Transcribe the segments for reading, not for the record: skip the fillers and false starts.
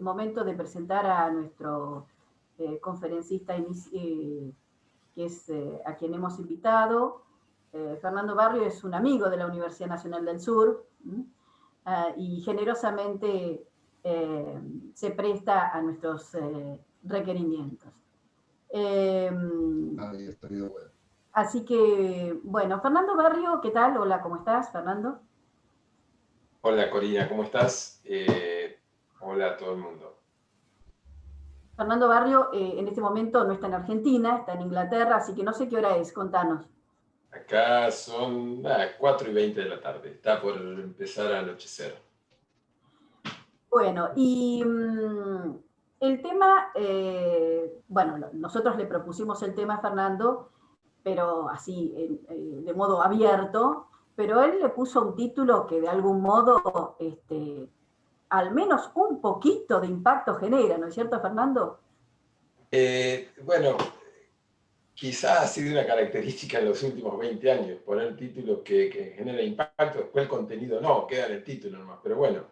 momento de presentar a nuestro conferencista que es a quien hemos invitado. Fernando Barrio es un amigo de la Universidad Nacional del Sur y generosamente se presta a nuestros requerimientos. Así que, bueno, Fernando Barrio, ¿qué tal? Hola, ¿cómo estás, Fernando? Hola, Corina, ¿cómo estás? Hola a todo el mundo. Fernando Barrio en este momento no está en Argentina, está en Inglaterra, así que no sé qué hora es, contanos. Acá son 4:20 de la tarde, está por empezar a anochecer. Bueno, y el tema, bueno, nosotros le propusimos el tema a Fernando, pero así, de modo abierto, pero él le puso un título que de algún modo, al menos un poquito de impacto genera, ¿no es cierto, Fernando? Bueno, quizás ha sido una característica en los últimos 20 años, poner títulos que genera impacto, después el contenido no, queda en el título nomás, pero bueno,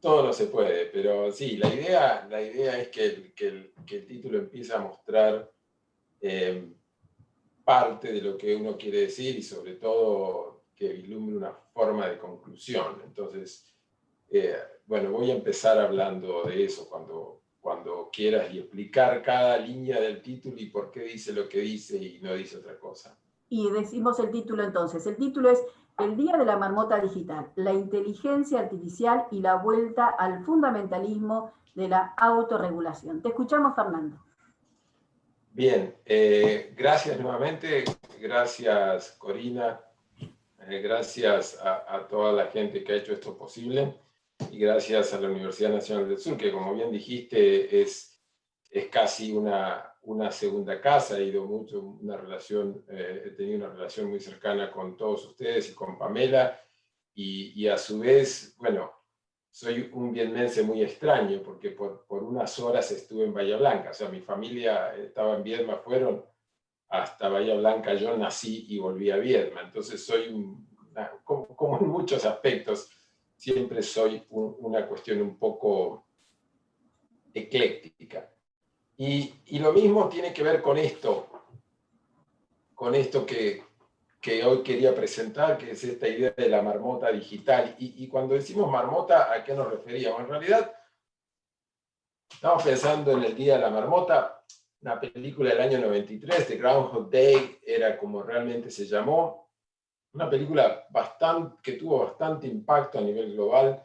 todo no se puede, pero sí, la idea es que el título empiece a mostrar parte de lo que uno quiere decir y sobre todo que vislumbre una forma de conclusión. Entonces, bueno, voy a empezar hablando de eso cuando quieras y explicar cada línea del título y por qué dice lo que dice y no dice otra cosa. Y decimos el título entonces. El título es El Día de la Marmota Digital, la inteligencia artificial y la vuelta al fundamentalismo de la autorregulación. Te escuchamos, Fernando. Bien, gracias nuevamente, gracias Corina, gracias a toda la gente que ha hecho esto posible y gracias a la Universidad Nacional del Sur, que como bien dijiste es casi una segunda casa. He ido mucho, he tenido una relación muy cercana con todos ustedes y con Pamela y a su vez, bueno, soy un vietmense muy extraño porque por unas horas estuve en Bahía Blanca, o sea, mi familia estaba en Viedma, fueron hasta Bahía Blanca, yo nací y volví a Viedma, entonces soy como en muchos aspectos, siempre soy una cuestión un poco ecléctica. Y lo mismo tiene que ver con esto que hoy quería presentar, que es esta idea de la marmota digital. Y cuando decimos marmota, ¿a qué nos referíamos? En realidad, estamos pensando en el Día de la Marmota, una película del año 93, The Groundhog Day, era como realmente se llamó, una película que tuvo bastante impacto a nivel global,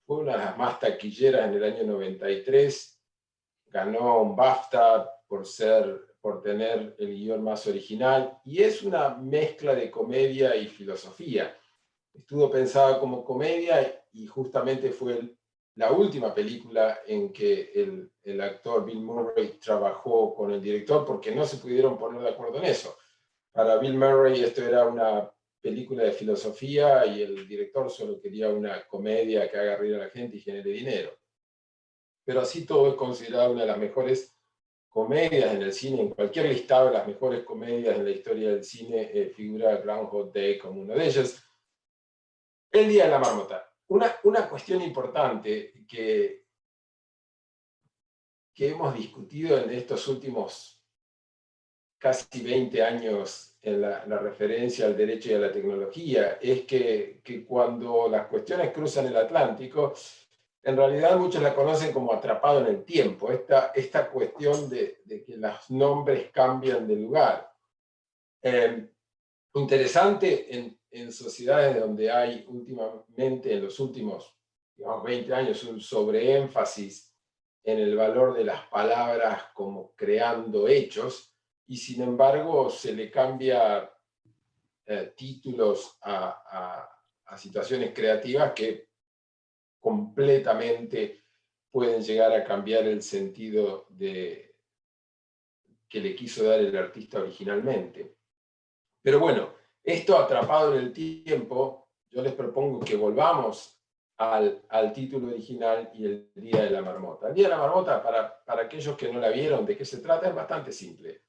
fue una de las más taquilleras en el año 93, ganó un BAFTA por tener el guión más original, y es una mezcla de comedia y filosofía. Estuvo pensada como comedia y justamente fue la última película en que el actor Bill Murray trabajó con el director porque no se pudieron poner de acuerdo en eso. Para Bill Murray esto era una película de filosofía y el director solo quería una comedia que haga reír a la gente y genere dinero. Pero así todo es considerado una de las mejores comedias en el cine. En cualquier listado de las mejores comedias en la historia del cine figura Groundhog Day como una de ellas. El Día de la Marmota. Una cuestión importante que hemos discutido en estos últimos casi 20 años en la referencia al derecho y a la tecnología es que cuando las cuestiones cruzan el Atlántico, en realidad muchos la conocen como atrapado en el tiempo, esta cuestión de que los nombres cambian de lugar. Interesante en sociedades donde hay últimamente, en los últimos, digamos, 20 años, un sobreénfasis en el valor de las palabras como creando hechos, y sin embargo se le cambia títulos a situaciones creativas que completamente pueden llegar a cambiar el sentido que le quiso dar el artista originalmente. Pero bueno, esto atrapado en el tiempo, yo les propongo que volvamos al título original y el Día de la Marmota. El Día de la Marmota, para aquellos que no la vieron, ¿de qué se trata? Es bastante simple.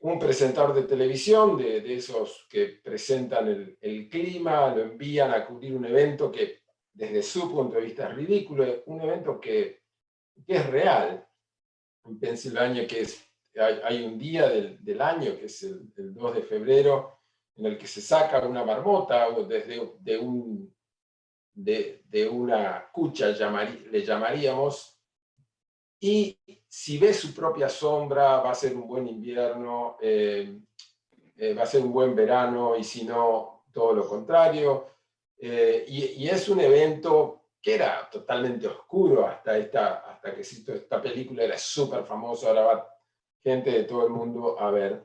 Un presentador de televisión, de esos que presentan el clima, lo envían a cubrir un evento que desde su punto de vista es ridículo, un evento que es real. En Pensilvania, hay un día del año, que es el 2 de febrero, en el que se saca una marmota o de una cucha, le llamaríamos, y si ve su propia sombra, va a ser un buen invierno, va a ser un buen verano, y si no, todo lo contrario. Y es un evento que era totalmente oscuro hasta que esta película era súper famosa, ahora va gente de todo el mundo a ver.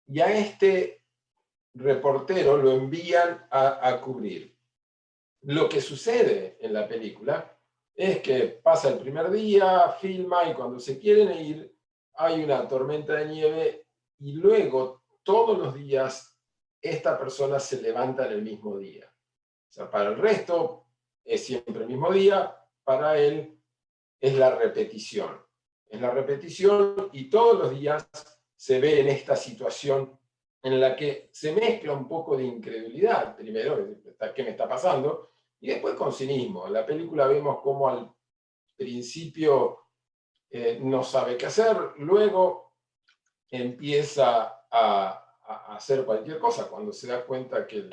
Y a este reportero lo envían a cubrir. Lo que sucede en la película es que pasa el primer día, filma, y cuando se quieren ir, hay una tormenta de nieve, y luego, todos los días, esta persona se levanta en el mismo día. O sea, para el resto es siempre el mismo día, para él es la repetición. Es la repetición, y todos los días se ve en esta situación en la que se mezcla un poco de incredulidad. Primero, ¿qué me está pasando? Y después con cinismo. En la película vemos cómo al principio no sabe qué hacer, luego empieza a hacer cualquier cosa cuando se da cuenta que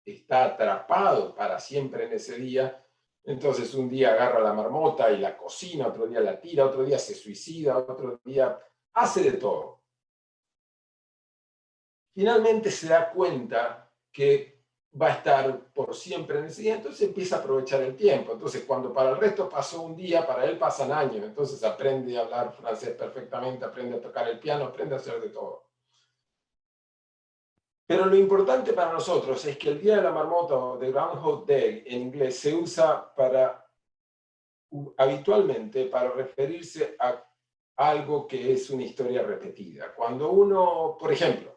está atrapado para siempre en ese día. Entonces un día agarra la marmota y la cocina, otro día la tira, otro día se suicida, otro día hace de todo. Finalmente se da cuenta que va a estar por siempre en ese día, entonces empieza a aprovechar el tiempo. Entonces, cuando para el resto pasó un día, para él pasan años. Entonces aprende a hablar francés perfectamente, aprende a tocar el piano, aprende a hacer de todo. Pero lo importante para nosotros es que el Día de la Marmota, o The Groundhog Day en inglés, se usa habitualmente para referirse a algo que es una historia repetida. Cuando uno, por ejemplo,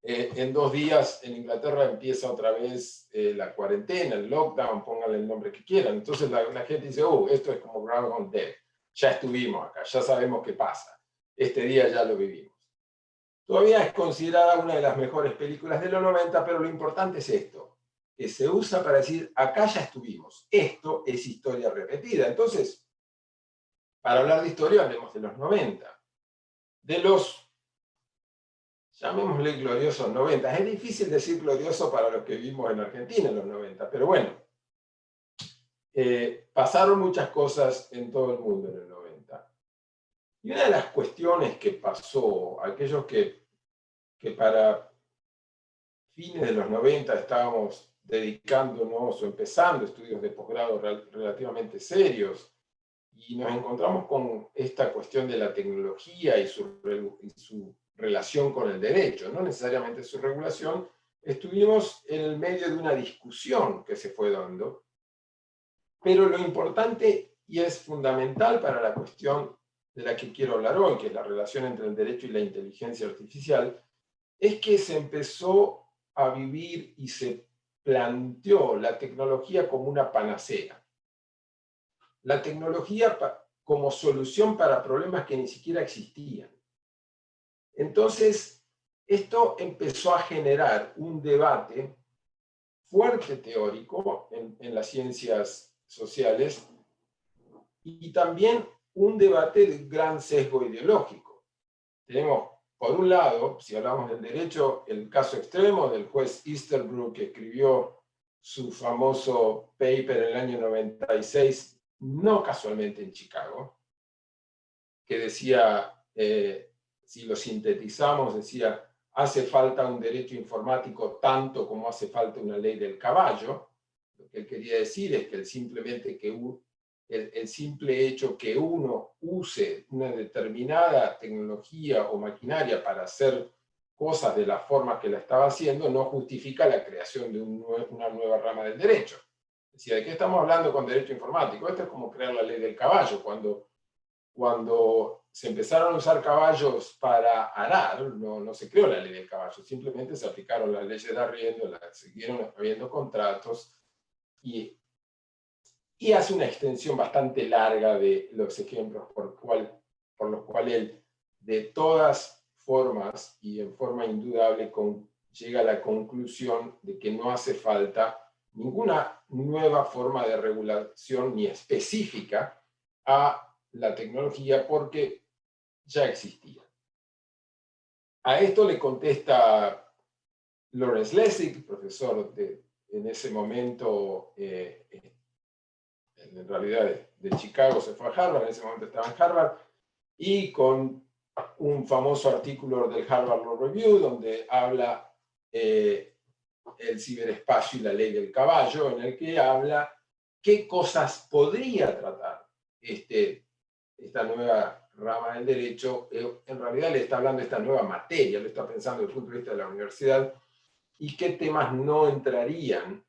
en 2 días en Inglaterra empieza otra vez la cuarentena, el lockdown, pónganle el nombre que quieran. Entonces la gente dice, esto es como Groundhog Day. Ya estuvimos acá, ya sabemos qué pasa. Este día ya lo vivimos. Todavía es considerada una de las mejores películas de los 90, pero lo importante es esto, que se usa para decir, acá ya estuvimos. Esto es historia repetida. Entonces, para hablar de historia, hablemos de los 90. De los, llamémosle gloriosos 90. Es difícil decir glorioso para los que vivimos en Argentina en los 90, pero bueno, pasaron muchas cosas en todo el mundo en el 90. Y una de las cuestiones que pasó, aquellos que para fines de los 90 estábamos dedicándonos o empezando estudios de posgrado relativamente serios, y nos encontramos con esta cuestión de la tecnología y su relación con el derecho, no necesariamente su regulación. Estuvimos en el medio de una discusión que se fue dando, pero lo importante y es fundamental para la cuestión de la que quiero hablar hoy, que es la relación entre el derecho y la inteligencia artificial, es que se empezó a vivir y se planteó la tecnología como una panacea. La tecnología como solución para problemas que ni siquiera existían. Entonces, esto empezó a generar un debate fuerte teórico en las ciencias sociales, y también un debate de gran sesgo ideológico. Tenemos, por un lado, si hablamos del derecho, el caso extremo del juez Easterbrook, que escribió su famoso paper en el año 96, no casualmente en Chicago, que decía, si lo sintetizamos, decía, hace falta un derecho informático tanto como hace falta una ley del caballo. Lo que él quería decir es que el simple hecho que uno use una determinada tecnología o maquinaria para hacer cosas de la forma que la estaba haciendo no justifica la creación de una nueva rama del derecho. Decía, ¿de qué estamos hablando con derecho informático? Esto es como crear la ley del caballo. Cuando se empezaron a usar caballos para arar, no se creó la ley del caballo, simplemente se aplicaron las leyes de arriendo, siguieron habiendo contratos, y hace una extensión bastante larga de los ejemplos por los cuales él, de todas formas y en forma indudable, llega a la conclusión de que no hace falta ninguna nueva forma de regulación ni específica a la tecnología porque ya existía. A esto le contesta Lawrence Lessig, profesor en ese momento, en realidad de Chicago se fue a Harvard, en ese momento estaba en Harvard, y con un famoso artículo del Harvard Law Review, donde habla el ciberespacio y la ley del caballo, en el que habla qué cosas podría tratar esta nueva rama del derecho. En realidad le está hablando de esta nueva materia, lo está pensando desde el punto de vista de la universidad, y qué temas no entrarían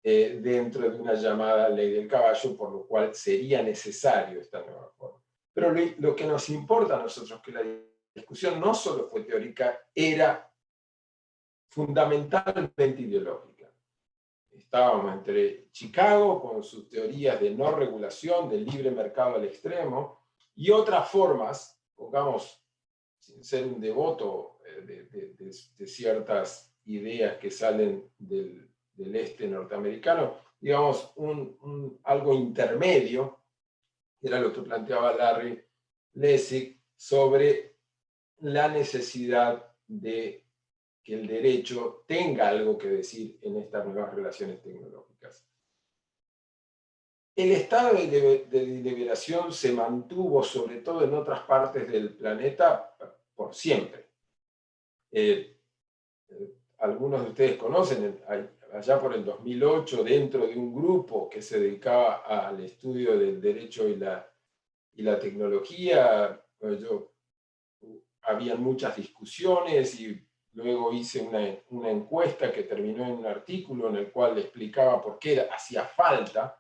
dentro de una llamada ley del caballo, por lo cual sería necesario esta nueva forma. Pero lo que nos importa a nosotros, que la discusión no solo fue teórica, era fundamentalmente ideológica. Estábamos entre Chicago, con sus teorías de no regulación, del libre mercado al extremo, y otras formas, pongamos, sin ser un devoto de ciertas ideas que salen del este norteamericano, digamos, algo intermedio, que era lo que planteaba Larry Lessig, sobre la necesidad de que el derecho tenga algo que decir en estas nuevas relaciones tecnológicas. El estado de deliberación se mantuvo, sobre todo en otras partes del planeta, por siempre. Algunos de ustedes conocen, allá por el 2008, dentro de un grupo que se dedicaba al estudio del derecho y la tecnología, había muchas discusiones y luego hice una encuesta que terminó en un artículo en el cual explicaba por qué hacía falta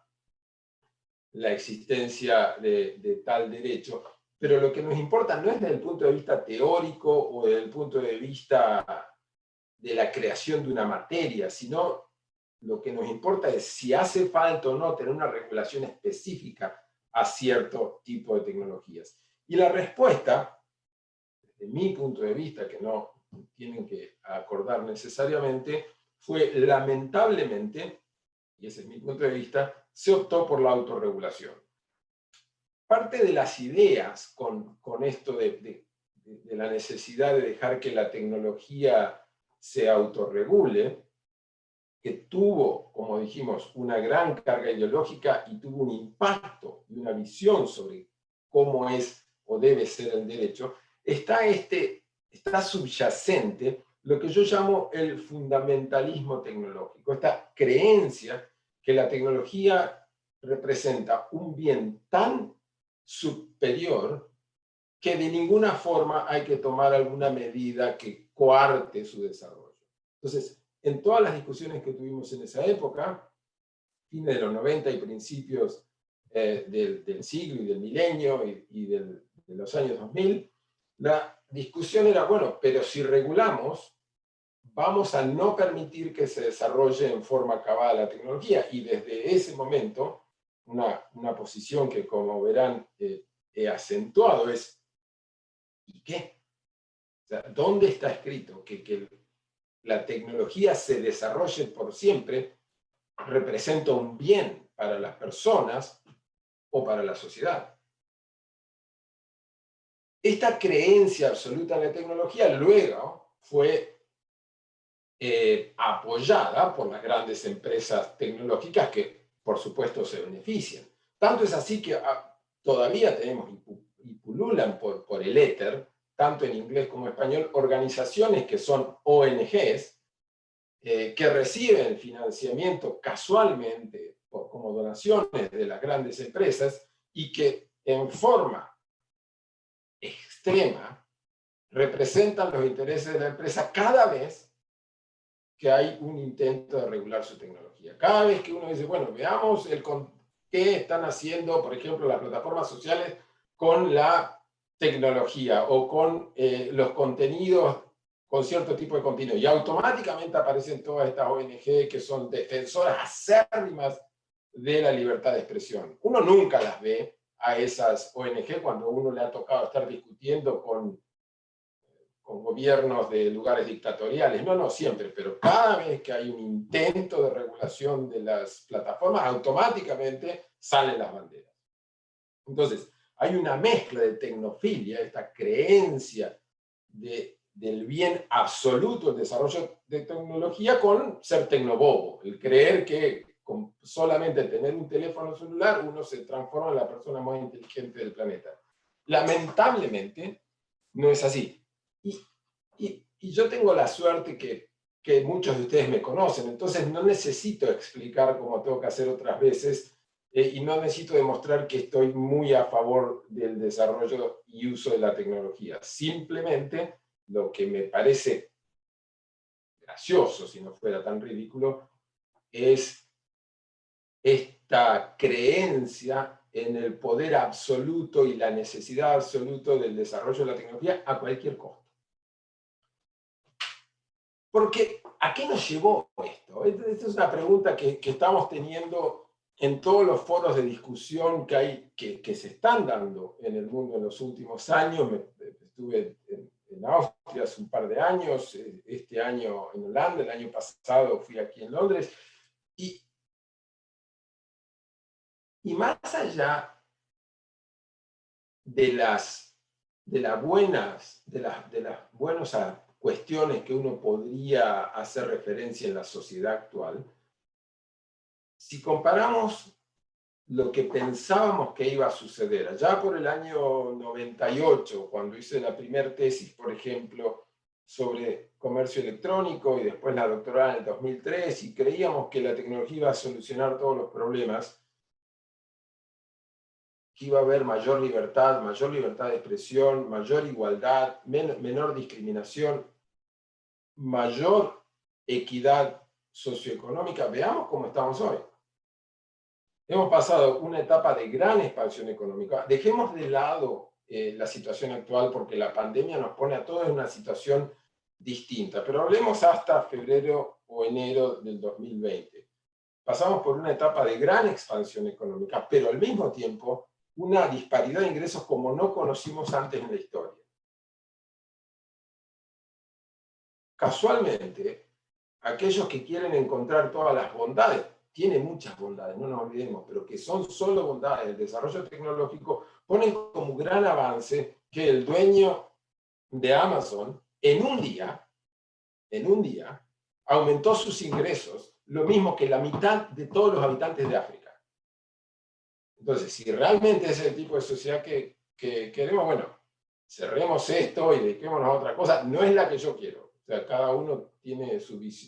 la existencia de tal derecho. Pero lo que nos importa no es desde el punto de vista teórico o desde el punto de vista de la creación de una materia, sino lo que nos importa es si hace falta o no tener una regulación específica a cierto tipo de tecnologías. Y la respuesta, desde mi punto de vista, que no tienen que acordar necesariamente, fue lamentablemente, y ese es mi punto de vista, se optó por la autorregulación. Parte de las ideas con esto de la necesidad de dejar que la tecnología se autorregule, que tuvo, como dijimos, una gran carga ideológica y tuvo un impacto y una visión sobre cómo es o debe ser el derecho, está subyacente lo que yo llamo el fundamentalismo tecnológico, esta creencia que la tecnología representa un bien tan superior que de ninguna forma hay que tomar alguna medida que coarte su desarrollo. Entonces, en todas las discusiones que tuvimos en esa época, fines de los 90 y principios del siglo y del milenio y de los años 2000, la discusión era, bueno, pero si regulamos, vamos a no permitir que se desarrolle en forma cabal la tecnología. Y desde ese momento, una posición que, como verán, he acentuado es, ¿y qué? O sea, ¿dónde está escrito que la tecnología se desarrolle por siempre representa un bien para las personas o para la sociedad? Esta creencia absoluta en la tecnología luego fue apoyada por las grandes empresas tecnológicas que, por supuesto, se benefician. Tanto es así que todavía tenemos y pululan por el éter, tanto en inglés como en español, organizaciones que son ONGs, que reciben financiamiento casualmente como donaciones de las grandes empresas y que en forma extrema representan los intereses de la empresa cada vez que hay un intento de regular su tecnología. Cada vez que uno dice, bueno, veamos qué están haciendo, por ejemplo, las plataformas sociales con la tecnología o con los contenidos, con cierto tipo de contenido. Y automáticamente aparecen todas estas ONG que son defensoras acérrimas de la libertad de expresión. Uno nunca las ve a esas ONG cuando uno le ha tocado estar discutiendo con con gobiernos de lugares dictatoriales, no siempre, pero cada vez que hay un intento de regulación de las plataformas, automáticamente salen las banderas. Entonces, hay una mezcla de tecnofilia, esta creencia del bien absoluto del desarrollo de tecnología, con ser tecnobobo, el creer que con solamente tener un teléfono celular uno se transforma en la persona más inteligente del planeta. Lamentablemente, no es así. Y yo tengo la suerte que muchos de ustedes me conocen, entonces no necesito explicar como tengo que hacer otras veces, y no necesito demostrar que estoy muy a favor del desarrollo y uso de la tecnología. Simplemente lo que me parece gracioso, si no fuera tan ridículo, es esta creencia en el poder absoluto y la necesidad absoluta del desarrollo de la tecnología a cualquier costo. Porque, ¿a qué nos llevó esto? Esta es una pregunta que estamos teniendo en todos los foros de discusión que se están dando en el mundo en los últimos años. Estuve en Austria hace un par de años, este año en Holanda, el año pasado fui aquí en Londres, y más allá de las buenas cuestiones que uno podría hacer referencia en la sociedad actual, si comparamos lo que pensábamos que iba a suceder, allá por el año 98, cuando hice la primera tesis, por ejemplo, sobre comercio electrónico, y después la doctorada en el 2003, y creíamos que la tecnología iba a solucionar todos los problemas, que iba a haber mayor libertad de expresión, mayor igualdad, menor discriminación, mayor equidad socioeconómica. Veamos cómo estamos hoy. Hemos pasado una etapa de gran expansión económica. Dejemos de lado la situación actual, porque la pandemia nos pone a todos en una situación distinta, pero hablemos hasta febrero o enero del 2020. Pasamos por una etapa de gran expansión económica, pero al mismo tiempo una disparidad de ingresos como no conocimos antes en la historia. Casualmente, aquellos que quieren encontrar todas las bondades, tiene muchas bondades, no nos olvidemos, pero que son solo bondades del desarrollo tecnológico, ponen como gran avance que el dueño de Amazon en un día, aumentó sus ingresos lo mismo que la mitad de todos los habitantes de África. Entonces, si realmente es el tipo de sociedad que queremos, bueno, cerremos esto y dediquémonos a otra cosa. No es la que yo quiero. O sea, cada uno tiene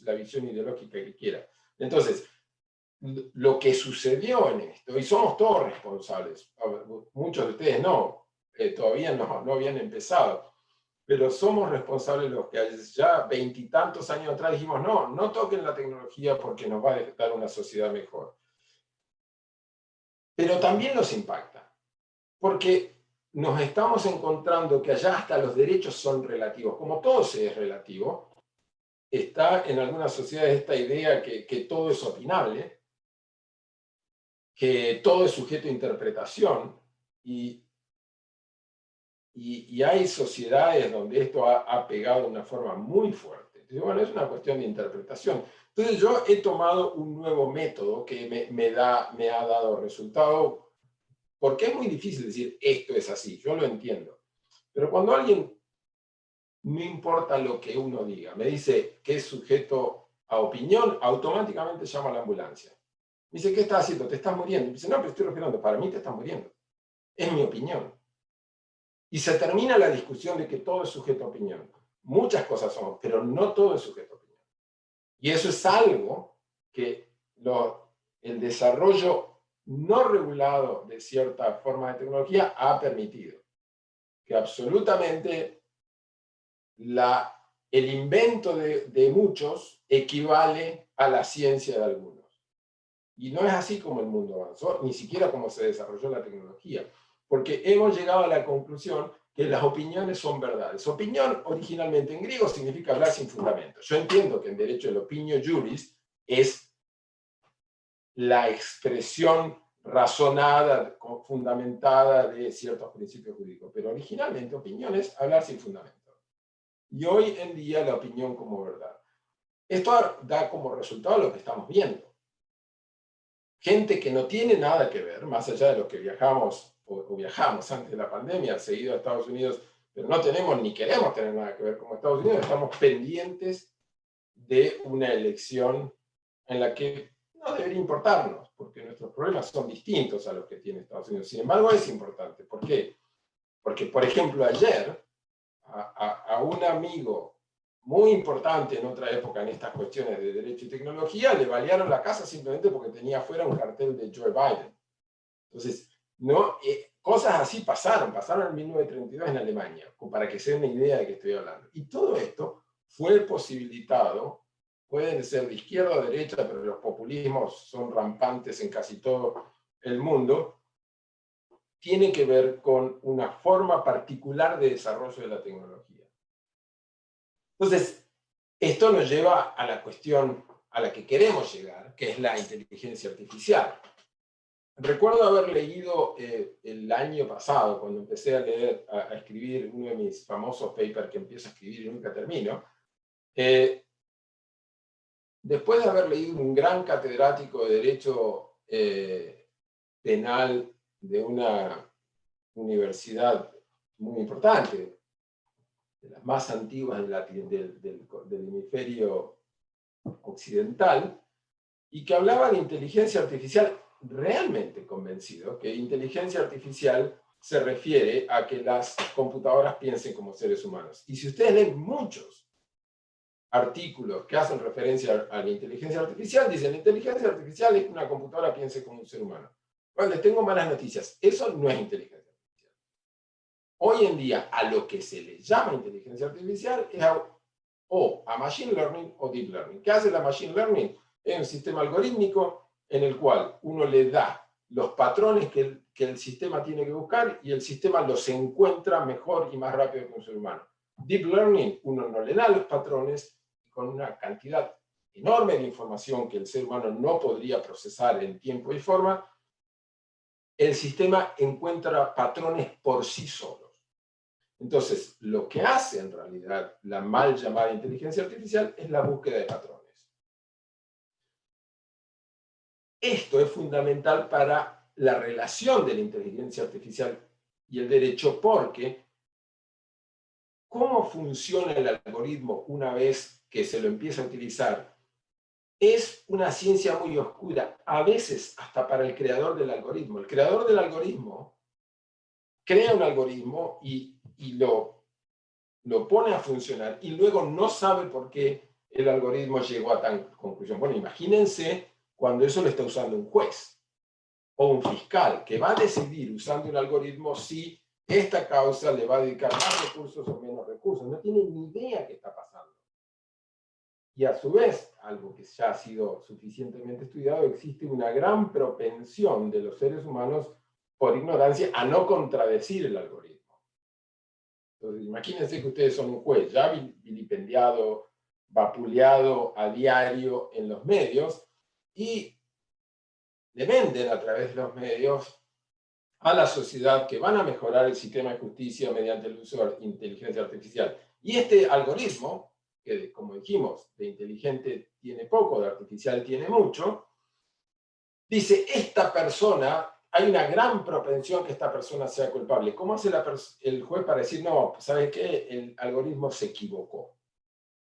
la visión ideológica que quiera. Entonces, lo que sucedió en esto, y somos todos responsables, muchos de ustedes no, todavía no habían empezado, pero somos responsables los que ya 20 y tantos años atrás dijimos, no toquen la tecnología porque nos va a dar una sociedad mejor. Pero también nos impacta, porque nos estamos encontrando que allá hasta los derechos son relativos. Como todo se es relativo, está en algunas sociedades esta idea que todo es opinable, que todo es sujeto a interpretación, y hay sociedades donde esto ha pegado de una forma muy fuerte. Entonces, bueno, es una cuestión de interpretación. Entonces yo he tomado un nuevo método que me ha dado resultado, porque es muy difícil decir esto es así, yo lo entiendo. Pero cuando alguien, no importa lo que uno diga, me dice que es sujeto a opinión, automáticamente llama a la ambulancia. Me dice, ¿qué estás haciendo? ¿Te estás muriendo? Me dice, no, pero estoy respirando. Para mí te estás muriendo. Es mi opinión. Y se termina la discusión de que todo es sujeto a opinión. Muchas cosas son, pero no todo es sujeto a opinión. Y eso es algo que el desarrollo no regulado de cierta forma de tecnología ha permitido. Que absolutamente el invento de muchos equivale a la ciencia de algunos. Y no es así como el mundo avanzó, ni siquiera como se desarrolló la tecnología, porque hemos llegado a la conclusión que las opiniones son verdades. Opinión originalmente en griego significa hablar sin fundamento. Yo entiendo que en derecho el opinio juris es la expresión razonada, fundamentada de ciertos principios jurídicos, pero originalmente opinión es hablar sin fundamento. y hoy en día la opinión como verdad. Esto da como resultado lo que estamos viendo. Gente que no tiene nada que ver, más allá de los que viajamos o viajamos antes de la pandemia, seguido a Estados Unidos, pero no tenemos ni queremos tener nada que ver con Estados Unidos, estamos pendientes de una elección en la que no debería importarnos, porque nuestros problemas son distintos a los que tiene Estados Unidos. Sin embargo, es importante. ¿Por qué? Porque, por ejemplo, ayer a un amigo muy importante en otra época en estas cuestiones de derecho y tecnología, le balearon la casa simplemente porque tenía afuera un cartel de Joe Biden. Entonces, no, cosas así pasaron en 1932 en Alemania, para que se den una idea de qué estoy hablando. Y todo esto fue posibilitado, pueden ser de izquierda o derecha, pero los populismos son rampantes en casi todo el mundo, tiene que ver con una forma particular de desarrollo de la tecnología. Entonces, esto nos lleva a la cuestión a la que queremos llegar, que es la inteligencia artificial. Recuerdo haber leído el año pasado, cuando empecé a escribir uno de mis famosos papers que empiezo a escribir y nunca termino, después de haber leído un gran catedrático de Derecho Penal de una universidad muy importante, de las más antiguas del hemisferio occidental, y que hablaba de inteligencia artificial, realmente convencido que inteligencia artificial se refiere a que las computadoras piensen como seres humanos. Y si ustedes leen muchos artículos que hacen referencia a la inteligencia artificial, dicen, la inteligencia artificial es que una computadora piense como un ser humano. Bueno, les tengo malas noticias. Eso no es inteligencia artificial. Hoy en día, a lo que se le llama inteligencia artificial es a Machine Learning o Deep Learning. ¿Qué hace la Machine Learning? Es un sistema algorítmico en el cual uno le da los patrones que el sistema tiene que buscar y el sistema los encuentra mejor y más rápido que un ser humano. Deep Learning, uno no le da los patrones y con una cantidad enorme de información que el ser humano no podría procesar en tiempo y forma, el sistema encuentra patrones por sí solos. Entonces, lo que hace en realidad la mal llamada inteligencia artificial es la búsqueda de patrones. Esto es fundamental para la relación de la inteligencia artificial y el derecho, porque cómo funciona el algoritmo una vez que se lo empieza a utilizar es una ciencia muy oscura, a veces hasta para el creador del algoritmo. El creador del algoritmo crea un algoritmo y lo pone a funcionar y luego no sabe por qué el algoritmo llegó a tal conclusión. Bueno, imagínense cuando eso lo está usando un juez o un fiscal que va a decidir usando un algoritmo si esta causa le va a dedicar más recursos o menos recursos. No tiene ni idea qué está pasando. Y a su vez, algo que ya ha sido suficientemente estudiado, existe una gran propensión de los seres humanos por ignorancia a no contradecir el algoritmo. Entonces, imagínense que ustedes son un juez ya vilipendiado, vapuleado a diario en los medios y le venden a través de los medios a la sociedad que van a mejorar el sistema de justicia mediante el uso de inteligencia artificial. Y este algoritmo, que como dijimos, de inteligente tiene poco, de artificial tiene mucho, dice, esta persona, hay una gran propensión que esta persona sea culpable. ¿Cómo hace el juez para decir, no, ¿sabes qué? El algoritmo se equivocó.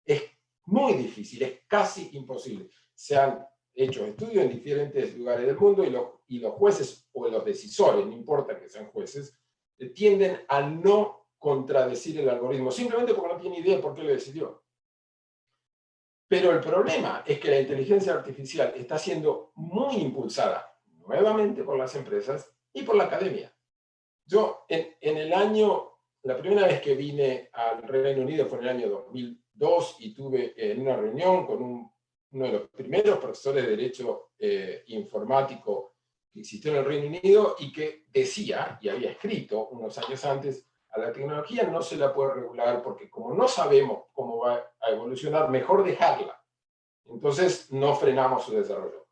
Es muy difícil, es casi imposible. Se han hecho estudios en diferentes lugares del mundo y los jueces o los decisores, no importa que sean jueces, tienden a no contradecir el algoritmo, simplemente porque no tiene idea de por qué lo decidió. Pero el problema es que la inteligencia artificial está siendo muy impulsada nuevamente por las empresas y por la academia. Yo en el año, la primera vez que vine al Reino Unido fue en el año 2002 y tuve en una reunión con uno de los primeros profesores de Derecho Informático que existió en el Reino Unido y que decía, y había escrito unos años antes, a la tecnología no se la puede regular porque como no sabemos cómo va a evolucionar, mejor dejarla. Entonces no frenamos su desarrollo.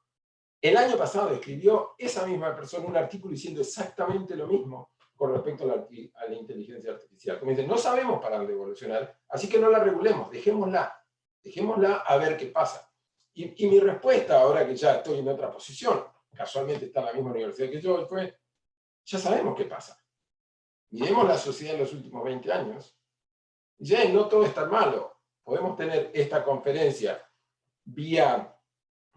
El año pasado escribió esa misma persona un artículo diciendo exactamente lo mismo con respecto a la inteligencia artificial. Como dicen, no sabemos para dónde evolucionar, así que no la regulemos, dejémosla a ver qué pasa. Y mi respuesta, ahora que ya estoy en otra posición, casualmente está en la misma universidad que yo, fue, ya sabemos qué pasa. Miremos la sociedad en los últimos 20 años, y ya no todo es tan malo. Podemos tener esta conferencia vía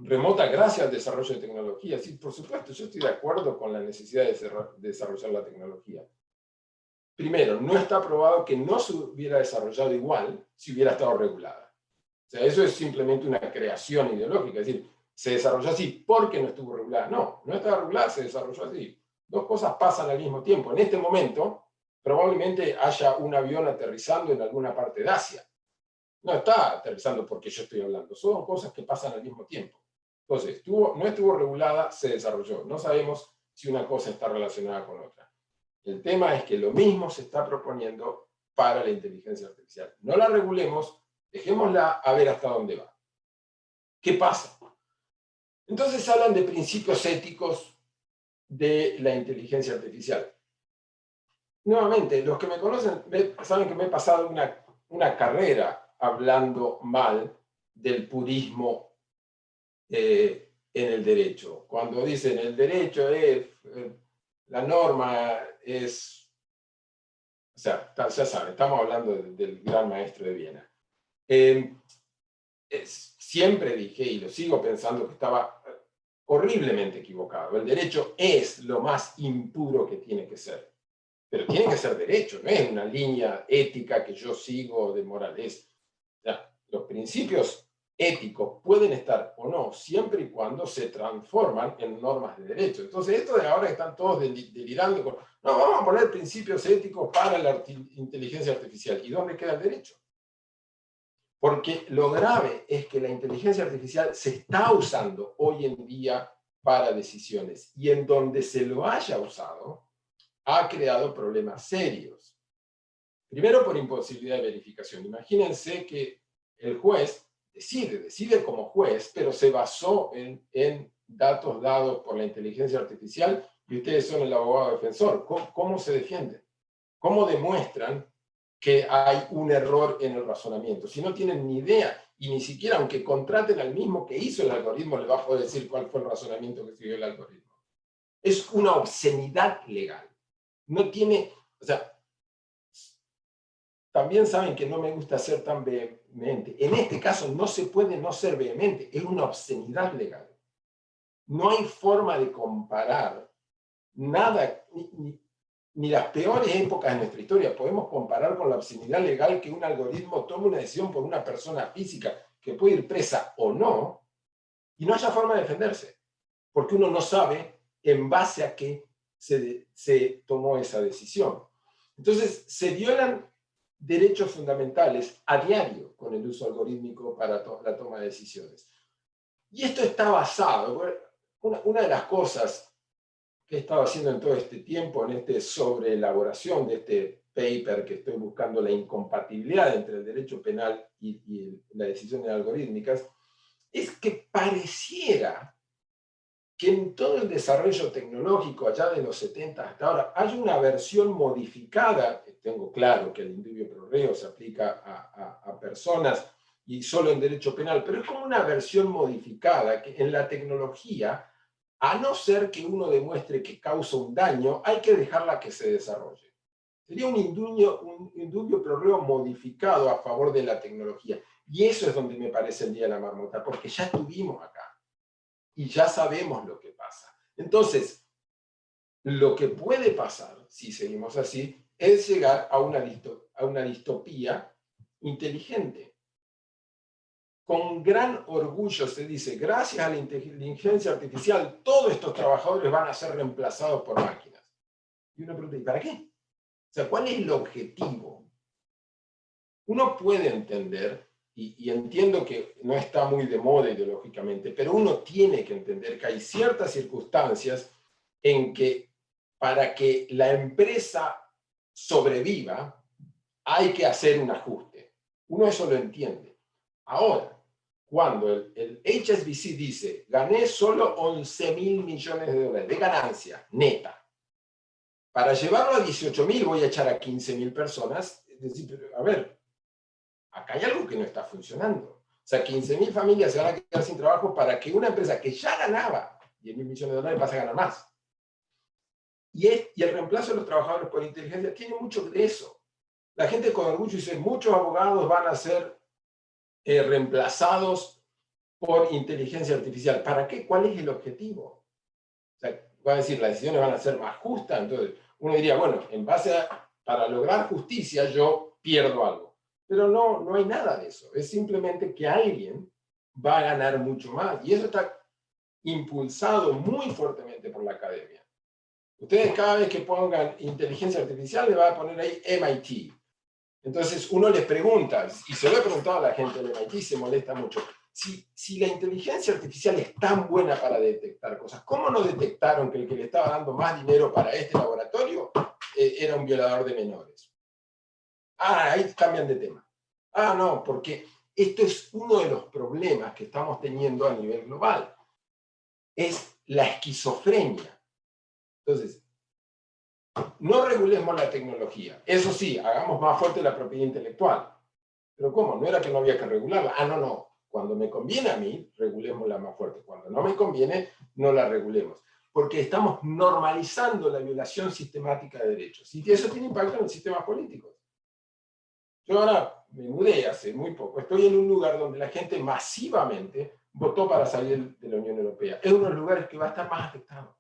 remota gracias al desarrollo de tecnología. Sí, por supuesto, yo estoy de acuerdo con la necesidad de desarrollar la tecnología. Primero, no está probado que no se hubiera desarrollado igual si hubiera estado regulada. O sea, eso es simplemente una creación ideológica, es decir, se desarrolló así porque no estuvo regulada. No, no estaba regulada, se desarrolló así. Dos cosas pasan al mismo tiempo. En este momento, probablemente haya un avión aterrizando en alguna parte de Asia. No está aterrizando porque yo estoy hablando, son cosas que pasan al mismo tiempo. Entonces, no estuvo regulada, se desarrolló. No sabemos si una cosa está relacionada con otra. El tema es que lo mismo se está proponiendo para la inteligencia artificial. No la regulemos, dejémosla a ver hasta dónde va. ¿Qué pasa? Entonces hablan de principios éticos de la inteligencia artificial. Nuevamente, los que me conocen saben que me he pasado una carrera hablando mal del purismo en el derecho. Cuando dicen el derecho es, la norma es, o sea, ya saben, estamos hablando del gran maestro de Viena. Siempre dije, y lo sigo pensando, que estaba horriblemente equivocado. El derecho es lo más impuro que tiene que ser. Pero tiene que ser derecho, no es una línea ética que yo sigo de moral. Los principios éticos pueden estar o no, siempre y cuando se transforman en normas de derecho. Entonces, esto de ahora que están todos delirando con, no, vamos a poner principios éticos para la inteligencia artificial. ¿Y dónde queda el derecho? Porque lo grave es que la inteligencia artificial se está usando hoy en día para decisiones. Y en donde se lo haya usado, ha creado problemas serios. Primero, por imposibilidad de verificación. Imagínense que el juez decide como juez, pero se basó en datos dados por la inteligencia artificial y ustedes son el abogado defensor. ¿Cómo se defienden? ¿Cómo demuestran que hay un error en el razonamiento? Si no tienen ni idea y ni siquiera, aunque contraten al mismo que hizo el algoritmo, le va a poder decir cuál fue el razonamiento que siguió el algoritmo. Es una obscenidad legal. No tiene, o sea, también saben que no me gusta ser tan vehemente. En este caso no se puede no ser vehemente, es una obscenidad legal. No hay forma de comparar nada, ni las peores épocas de nuestra historia podemos comparar con la obscenidad legal que un algoritmo tome una decisión por una persona física que puede ir presa o no, y no haya forma de defenderse, porque uno no sabe en base a qué se tomó esa decisión. Entonces, se violan derechos fundamentales a diario con el uso algorítmico para la toma de decisiones. Y esto está basado, una de las cosas que he estado haciendo en todo este tiempo, en sobre elaboración de este paper que estoy buscando la incompatibilidad entre el derecho penal y las decisiones algorítmicas, es que pareciera que en todo el desarrollo tecnológico allá de los 70 hasta ahora hay una versión modificada, tengo claro que el indubio pro reo se aplica a personas y solo en derecho penal, pero es como una versión modificada que en la tecnología, a no ser que uno demuestre que causa un daño, hay que dejarla que se desarrolle. Sería un indubio pro reo modificado a favor de la tecnología. Y eso es donde me parece el día de la marmota, porque ya estuvimos acá. Y ya sabemos lo que pasa. Entonces, lo que puede pasar, si seguimos así, es llegar a una distopía inteligente. Con gran orgullo se dice, gracias a la inteligencia artificial, todos estos trabajadores van a ser reemplazados por máquinas. Y uno pregunta, ¿y para qué? O sea, ¿cuál es el objetivo? Uno puede entender, y entiendo que no está muy de moda ideológicamente, pero uno tiene que entender que hay ciertas circunstancias en que para que la empresa sobreviva hay que hacer un ajuste. Uno eso lo entiende. Ahora, cuando el HSBC dice, gané solo 11.000 millones de dólares de ganancia neta, para llevarlo a 18.000 voy a echar a 15.000 personas. Es decir, pero, a ver, acá hay algo que no está funcionando. O sea, 15.000 familias se van a quedar sin trabajo para que una empresa que ya ganaba 10.000 millones de dólares pase a ganar más. Y el reemplazo de los trabajadores por inteligencia tiene mucho de eso. La gente con orgullo dice, muchos abogados van a ser reemplazados por inteligencia artificial. ¿Para qué? ¿Cuál es el objetivo? O sea, va a decir, las decisiones van a ser más justas. Entonces, uno diría, bueno, en base para lograr justicia yo pierdo algo. Pero no hay nada de eso. Es simplemente que alguien va a ganar mucho más. Y eso está impulsado muy fuertemente por la academia. Ustedes cada vez que pongan inteligencia artificial le van a poner ahí MIT. Entonces uno les pregunta, y se lo he preguntado a la gente del MIT, se molesta mucho, si la inteligencia artificial es tan buena para detectar cosas, ¿cómo no detectaron que el que le estaba dando más dinero para este laboratorio era un violador de menores? Ah, ahí cambian de tema. Ah, no, porque esto es uno de los problemas que estamos teniendo a nivel global. Es la esquizofrenia. Entonces, no regulemos la tecnología. Eso sí, hagamos más fuerte la propiedad intelectual. ¿Pero cómo? ¿No era que no había que regularla? Ah, no. Cuando me conviene a mí, regulémosla más fuerte. Cuando no me conviene, no la regulemos. Porque estamos normalizando la violación sistemática de derechos. Y eso tiene impacto en los sistemas políticos. Yo ahora me mudé hace muy poco. Estoy en un lugar donde la gente masivamente votó para salir de la Unión Europea. Es uno de los lugares que va a estar más afectado.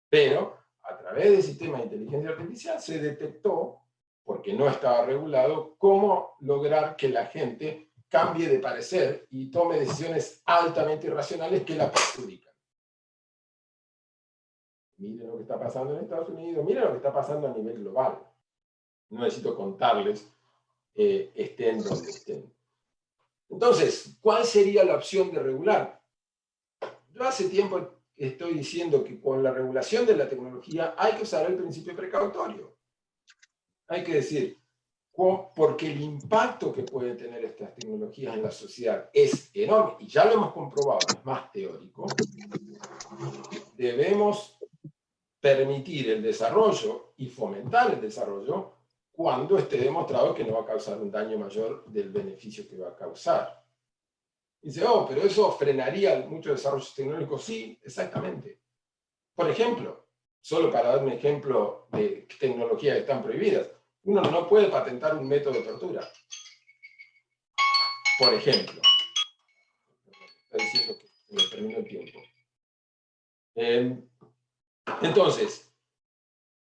Pero a través del sistema de inteligencia artificial se detectó, porque no estaba regulado, cómo lograr que la gente cambie de parecer y tome decisiones altamente irracionales que la perjudican. Miren lo que está pasando en Estados Unidos, miren lo que está pasando a nivel global. No necesito contarles, estén donde estén. Entonces, ¿cuál sería la opción de regular? Yo hace tiempo estoy diciendo que con la regulación de la tecnología hay que usar el principio precautorio. Hay que decir, porque el impacto que pueden tener estas tecnologías en la sociedad es enorme, y ya lo hemos comprobado, es más teórico, debemos permitir el desarrollo y fomentar el desarrollo cuando esté demostrado que no va a causar un daño mayor del beneficio que va a causar. Dice, pero eso frenaría muchos desarrollos tecnológicos. Sí, exactamente. Por ejemplo, solo para dar un ejemplo de tecnologías que están prohibidas, uno no puede patentar un método de tortura. Por ejemplo. Está diciendo que me terminó el tiempo. Entonces,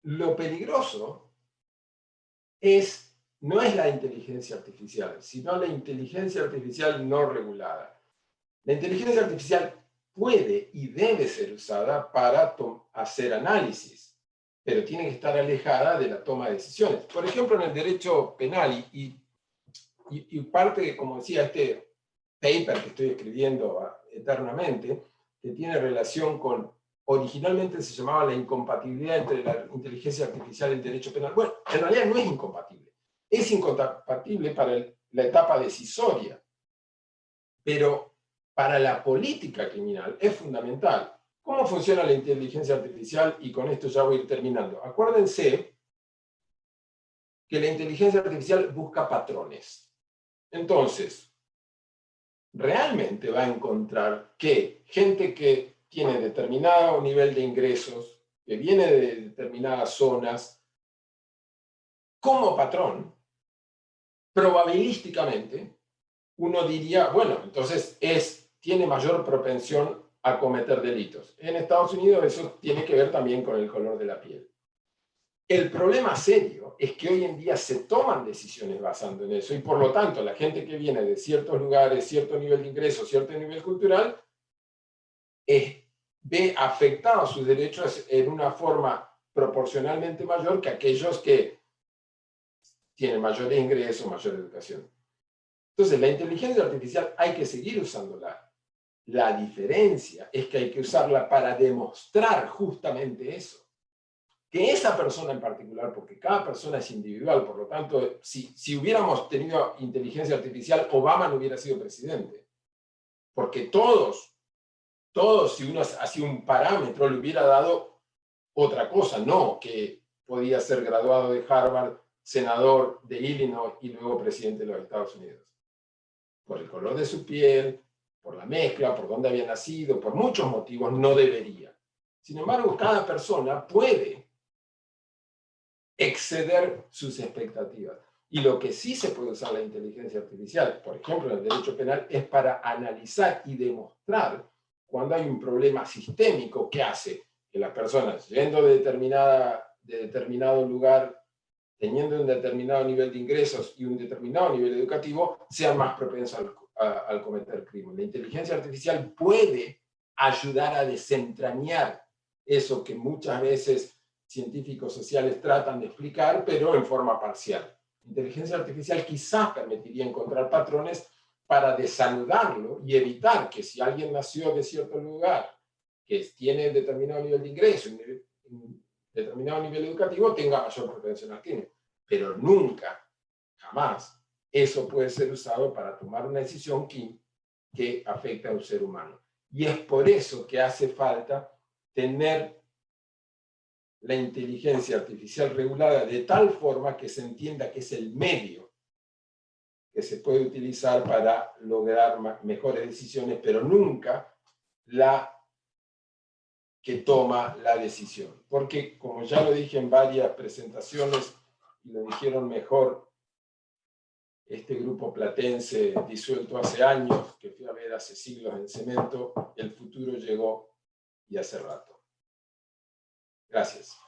lo peligroso no es la inteligencia artificial, sino la inteligencia artificial no regulada. La inteligencia artificial puede y debe ser usada para hacer análisis, pero tiene que estar alejada de la toma de decisiones. Por ejemplo, en el derecho penal, y parte, como decía, este paper que estoy escribiendo eternamente, que tiene relación con, originalmente se llamaba la incompatibilidad entre la inteligencia artificial y el derecho penal. Bueno, en realidad no es incompatible. Es incompatible para la etapa decisoria, pero para la política criminal es fundamental. ¿Cómo funciona la inteligencia artificial? Y con esto ya voy a ir terminando. Acuérdense que la inteligencia artificial busca patrones. Entonces, realmente va a encontrar que gente que tiene determinado nivel de ingresos, que viene de determinadas zonas, como patrón, probabilísticamente, uno diría, bueno, entonces tiene mayor propensión a cometer delitos. En Estados Unidos eso tiene que ver también con el color de la piel. El problema serio es que hoy en día se toman decisiones basando en eso, y por lo tanto la gente que viene de ciertos lugares, cierto nivel de ingreso, cierto nivel cultural, ve afectados sus derechos en una forma proporcionalmente mayor que aquellos que tienen mayores ingresos, mayor educación. Entonces, la inteligencia artificial hay que seguir usándola. La diferencia es que hay que usarla para demostrar justamente eso. Que esa persona en particular, porque cada persona es individual, por lo tanto, si hubiéramos tenido inteligencia artificial, Obama no hubiera sido presidente. Porque todos, si uno hacía un parámetro, le hubiera dado otra cosa, no que podía ser graduado de Harvard, senador de Illinois y luego presidente de los Estados Unidos. Por el color de su piel, por la mezcla, por dónde había nacido, por muchos motivos, no debería. Sin embargo, cada persona puede exceder sus expectativas. Y lo que sí se puede usar la inteligencia artificial, por ejemplo, en el derecho penal, es para analizar y demostrar cuando hay un problema sistémico que hace que las personas, yendo de determinado lugar, teniendo un determinado nivel de ingresos y un determinado nivel educativo, sean más propensos al cometer crimen. La inteligencia artificial puede ayudar a desentrañar eso que muchas veces científicos sociales tratan de explicar, pero en forma parcial. La inteligencia artificial quizás permitiría encontrar patrones para desanudarlo y evitar que si alguien nació de cierto lugar, que tiene determinado nivel de ingreso, un determinado nivel educativo, tenga mayor propensión al crimen. Pero nunca, jamás, eso puede ser usado para tomar una decisión que afecte a un ser humano. Y es por eso que hace falta tener la inteligencia artificial regulada de tal forma que se entienda que es el medio que se puede utilizar para lograr mejores decisiones, pero nunca la que toma la decisión. Porque, como ya lo dije en varias presentaciones, y lo dijeron mejor este grupo platense disuelto hace años, que fui a ver hace siglos en Cemento, el futuro llegó y hace rato. Gracias.